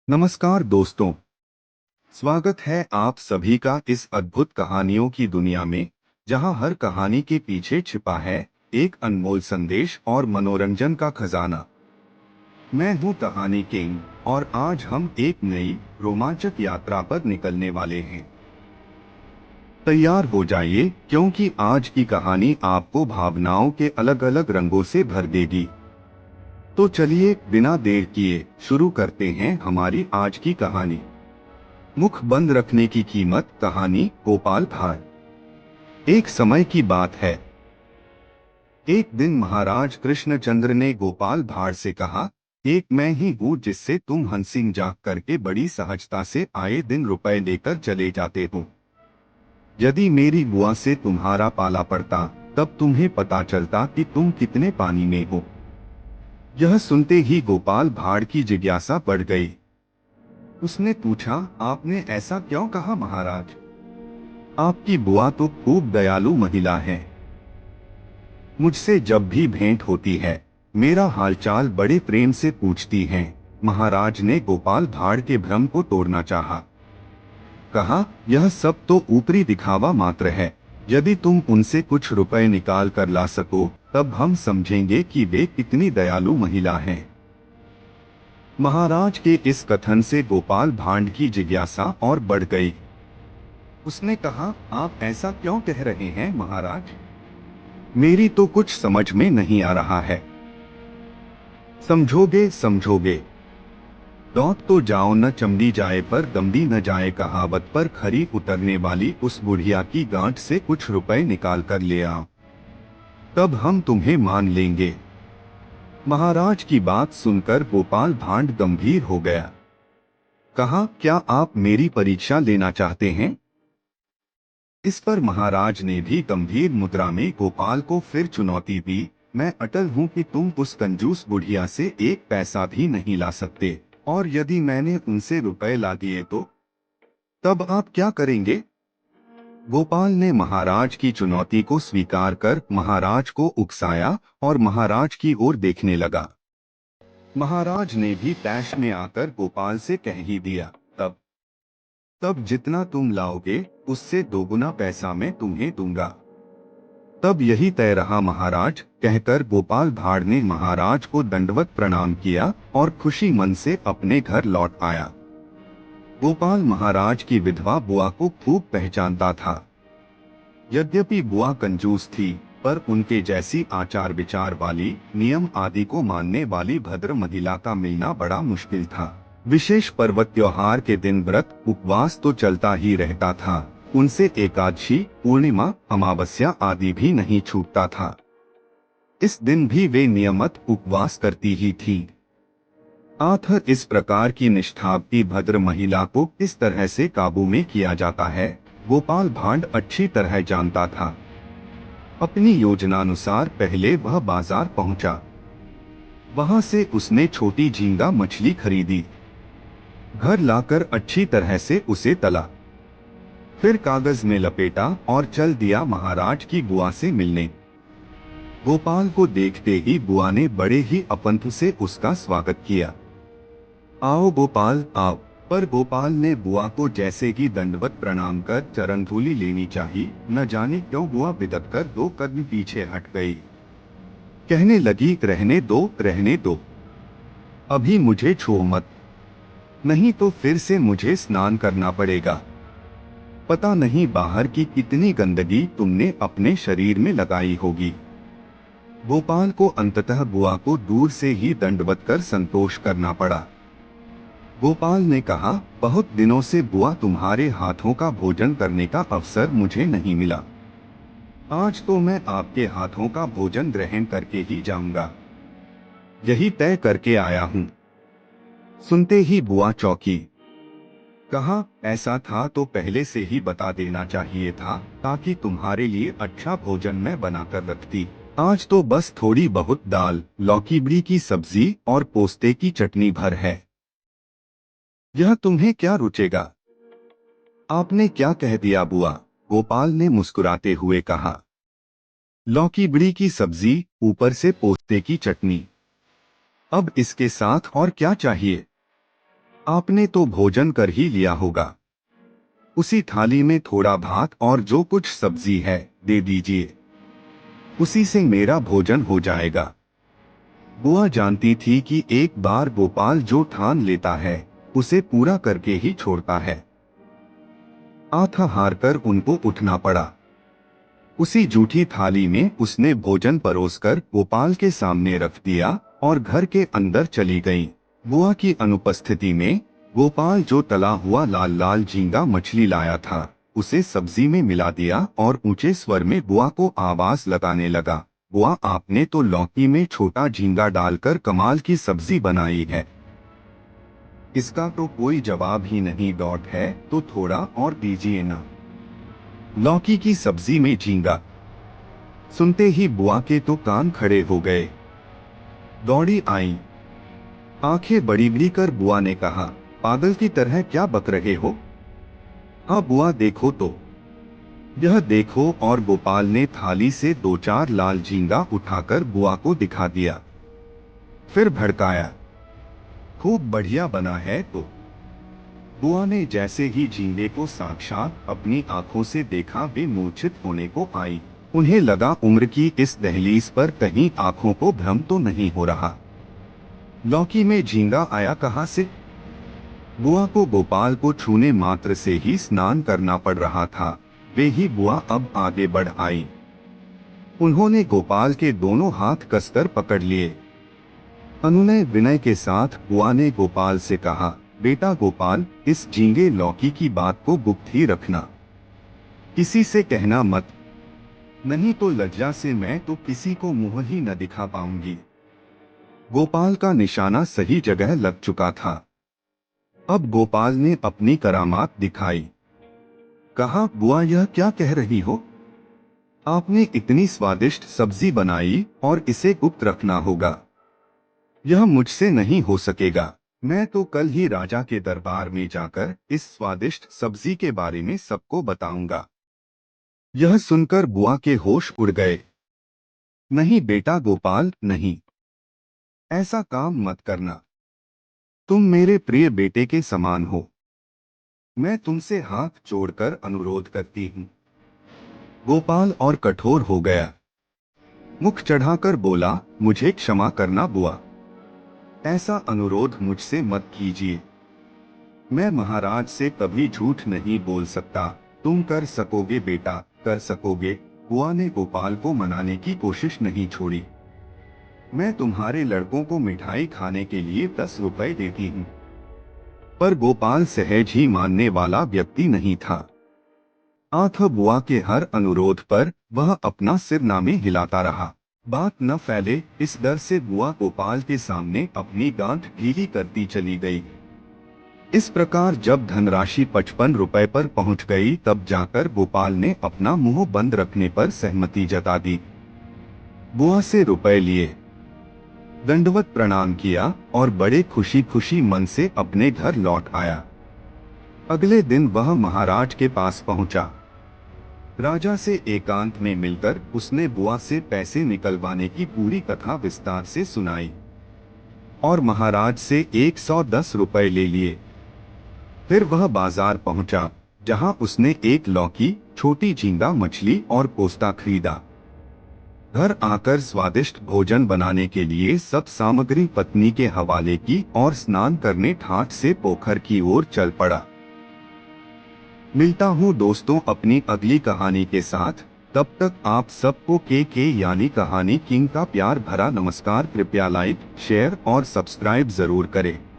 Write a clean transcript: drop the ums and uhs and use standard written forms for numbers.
नमस्कार दोस्तों। स्वागत है आप सभी का इस अद्भुत कहानियों की दुनिया में, जहां हर कहानी के पीछे छिपा है एक अनमोल संदेश और मनोरंजन का खजाना। मैं हूं कहानी किंग और आज हम एक नई रोमांचक यात्रा पर निकलने वाले हैं। तैयार हो जाइए, क्योंकि आज की कहानी आपको भावनाओं के अलग अलग रंगों से भर देगी। तो चलिए बिना देर किए शुरू करते हैं हमारी आज की कहानी। मुख बंद रखने की कीमत। कहानी गोपाल भाड़। एक समय की बात है। एक दिन महाराज कृष्णचंद्र ने गोपाल भाड़ से कहा, एक मैं ही हूँ जिससे तुम हंसिंग जाग करके बड़ी सहजता से आए दिन रुपए लेकर चले जाते हो। यदि मेरी बुआ से तुम्हारा पाला पड़ता, तब तुम्हें पता चलता कि तुम कितने पानी में हो। यह सुनते ही गोपाल भाड़ की जिज्ञासा बढ़ गई। उसने पूछा, आपने ऐसा क्यों कहा महाराज? आपकी बुआ तो खूब दयालु महिला है। मुझसे जब भी भेंट होती है, मेरा हालचाल बड़े प्रेम से पूछती हैं। महाराज ने गोपाल भाड़ के भ्रम को तोड़ना चाहा। कहा, यह सब तो ऊपरी दिखावा मात्र है। यदि तुम उनसे कुछ रुपए निकाल कर ला सको, तब हम समझेंगे कि वे कितनी दयालु महिला हैं। महाराज के इस कथन से गोपाल भाड़ की जिज्ञासा और बढ़ गई। उसने कहा, आप ऐसा क्यों कह रहे हैं महाराज? मेरी तो कुछ समझ में नहीं आ रहा है। समझोगे समझोगे। लौट तो जाओ न चमड़ी जाए पर गमड़ी न जाए कहावत पर खरी उतरने वाली उस बुढ़िया की गांठ से कुछ रुपए निकाल कर ले आओ, तब हम तुम्हें मान लेंगे। महाराज की बात सुनकर गोपाल भाड़ गंभीर हो गया। कहा, क्या आप मेरी परीक्षा लेना चाहते हैं? इस पर महाराज ने भी गंभीर मुद्रा में गोपाल को फिर चुनौती दी। मैं अटल हूँ कि तुम उस कंजूस बुढ़िया से एक पैसा भी नहीं ला सकते, और यदि मैंने उनसे रुपए ला दिए तो तब आप क्या करेंगे? गोपाल ने महाराज की चुनौती को स्वीकार कर महाराज को उकसाया और महाराज की ओर देखने लगा। महाराज ने भी तैश में आकर गोपाल से कह ही दिया, तब तब जितना तुम लाओगे उससे दोगुना पैसा मैं तुम्हें दूंगा। तब यही तय रहा महाराज, कहकर गोपाल भाड़ ने महाराज को दंडवत प्रणाम किया और खुशी मन से अपने घर लौट आया। गोपाल महाराज की विधवा बुआ को खूब पहचानता था। यद्यपि बुआ कंजूस थी, पर उनके जैसी आचार विचार वाली, नियम आदि को मानने वाली भद्र महिला का मिलना बड़ा मुश्किल था। विशेष पर्व त्योहार के दिन व्रत उपवास तो चलता ही रहता था। उनसे एकादशी, पूर्णिमा, अमावस्या आदि भी नहीं छूटता था। इस दिन भी वे नियमित उपवास करती ही थीं। आखिर इस प्रकार की निष्ठावती भद्र महिला को किस तरह से काबू में किया जाता है, गोपाल भाड़ अच्छी तरह जानता था। अपनी योजनानुसार पहले वह बाजार पहुंचा। वहां से उसने छोटी झींगा मछली खरीदी। घर लाकर अच्छी तरह से उसे तला, फिर कागज में लपेटा और चल दिया महाराज की बुआ से मिलने। गोपाल को देखते ही बुआ ने बड़े ही अपंथ से उसका स्वागत किया। आओ गोपाल आओ। पर गोपाल ने बुआ को जैसे ही दंडवत प्रणाम कर चरण धूलि लेनी चाहिए, न जाने क्यों बुआ बिदक कर 2 कदम पीछे हट गई। कहने लगी, रहने दो रहने दो, अभी मुझे छू मत, नहीं तो फिर से मुझे स्नान करना पड़ेगा। पता नहीं बाहर की कितनी गंदगी तुमने अपने शरीर में लगाई होगी। गोपाल को अंततः बुआ को दूर से ही दंडवत कर संतोष करना पड़ा। गोपाल ने कहा, बहुत दिनों से बुआ तुम्हारे हाथों का भोजन करने का अवसर मुझे नहीं मिला। आज तो मैं आपके हाथों का भोजन ग्रहण करके ही जाऊंगा। यही तय करके आया हूँ। सुनते ही बुआ चौंकी। कहा, ऐसा था तो पहले से ही बता देना चाहिए था, ताकि तुम्हारे लिए अच्छा भोजन मैं बनाकर रखती। आज तो बस थोड़ी बहुत दाल, लौकी बड़ी की सब्जी और पोस्ते की चटनी भर है। यह तुम्हें क्या रुचेगा? आपने क्या कह दिया बुआ? गोपाल ने मुस्कुराते हुए कहा। लौकी बड़ी की सब्जी, ऊपर से पोस्ते की चटनी। अब इसके साथ और क्या चाहिए? आपने तो भोजन कर ही लिया होगा। उसी थाली में थोड़ा भात और जो कुछ सब्जी है दे दीजिए, उसी से मेरा भोजन हो जाएगा। बुआ जानती थी कि एक बार गोपाल जो ठान लेता है उसे पूरा करके ही छोड़ता है। आथा हारकर उनको उठना पड़ा। उसी जूठी थाली में उसने भोजन परोसकर गोपाल के सामने रख दिया और घर के अंदर चली गई। बुआ की अनुपस्थिति में गोपाल जो तला हुआ लाल लाल झींगा मछली लाया था उसे सब्जी में मिला दिया और ऊंचे स्वर में बुआ को आवाज लगाने लगा, बुआ आपने तो लौकी में छोटा झींगा डालकर कमाल की सब्जी बनाई है। इसका तो कोई जवाब ही नहीं डॉट है, तो थोड़ा और दीजिए ना। लौकी की सब्जी में झींगा सुनते ही बुआ के तो कान खड़े हो गए। दौड़ी आई। आंखें बड़ी बड़ी कर बुआ ने कहा, पागल की तरह क्या बक रहे हो? हाँ बुआ देखो तो। यह देखो, और गोपाल ने थाली से 2-4 लाल झींगा उठाकर बुआ को दिखा दिया। फिर भड़काया, खूब बढ़िया बना है तो। बुआ ने जैसे ही झींगे को साक्षात अपनी आंखों से देखा वे मूर्छित होने को आई। उन्हें लगा उम्र की इस दहलीज पर कहीं आंखों को भ्रम तो नहीं हो रहा। लौकी में झींगा आया कहां से? बुआ को गोपाल को छूने मात्र से ही स्नान करना पड़ रहा था। वे ही बुआ अब आगे बढ़ आई। उन्होंने गोपाल के दोनों हाथ कसकर पकड़ लिए। अनुनय विनय के साथ बुआ ने गोपाल से कहा, बेटा गोपाल, इस झींगे लौकी की बात को गुप्त ही रखना, किसी से कहना मत, नहीं तो लज्जा से मैं तो किसी को मुंह ही न दिखा पाऊंगी। गोपाल का निशाना सही जगह लग चुका था। अब गोपाल ने अपनी करामात दिखाई। कहा, बुआ यह क्या कह रही हो? आपने इतनी स्वादिष्ट सब्जी बनाई और इसे गुप्त रखना होगा। यह मुझसे नहीं हो सकेगा। मैं तो कल ही राजा के दरबार में जाकर इस स्वादिष्ट सब्जी के बारे में सबको बताऊंगा। यह सुनकर बुआ के होश उड़ गए। नहीं बेटा गोपाल, नहीं, ऐसा काम मत करना। तुम मेरे प्रिय बेटे के समान हो। मैं तुमसे हाथ जोड़कर अनुरोध करती हूँ। गोपाल और कठोर हो गया। मुख चढ़ाकर बोला, मुझे क्षमा करना बुआ। ऐसा अनुरोध मुझसे मत कीजिए। मैं महाराज से कभी झूठ नहीं बोल सकता। तुम कर सकोगे बेटा, कर सकोगे। बुआ ने गोपाल को मनाने की कोशिश नहीं छोड़ी। मैं तुम्हारे लड़कों को मिठाई खाने के लिए 10 रुपए देती हूँ। पर गोपाल सहज ही मानने वाला व्यक्ति नहीं था। आठ बुआ के हर अनुरोध पर वह अपना सिर नामे हिलाता रहा। बात न फैले इस डर से बुआ गोपाल के सामने अपनी गांठ ढीली करती चली गई। इस प्रकार जब धनराशि 55 रुपए पर पहुंच गई तब जाकर गोपाल ने अपना मुंह बंद रखने पर सहमति जता दी। बुआ से रुपए लिए, दंडवत प्रणाम किया और बड़े खुशी खुशी मन से अपने घर लौट आया। अगले दिन वह महाराज के पास पहुंचा। राजा से एकांत में मिलकर उसने बुआ से पैसे निकलवाने की पूरी कथा विस्तार से सुनाई और महाराज से 110 रुपए ले लिए। फिर वह बाजार पहुंचा, जहां उसने एक लौकी, छोटी झींगा मछली और पोस्ता खरीदा। घर आकर स्वादिष्ट भोजन बनाने के लिए सब सामग्री पत्नी के हवाले की और स्नान करने ठाठ से पोखर की ओर चल पड़ा। मिलता हूँ दोस्तों अपनी अगली कहानी के साथ। तब तक आप सबको के यानी कहानी किंग का प्यार भरा नमस्कार। कृपया लाइक, शेयर और सब्सक्राइब जरूर करें।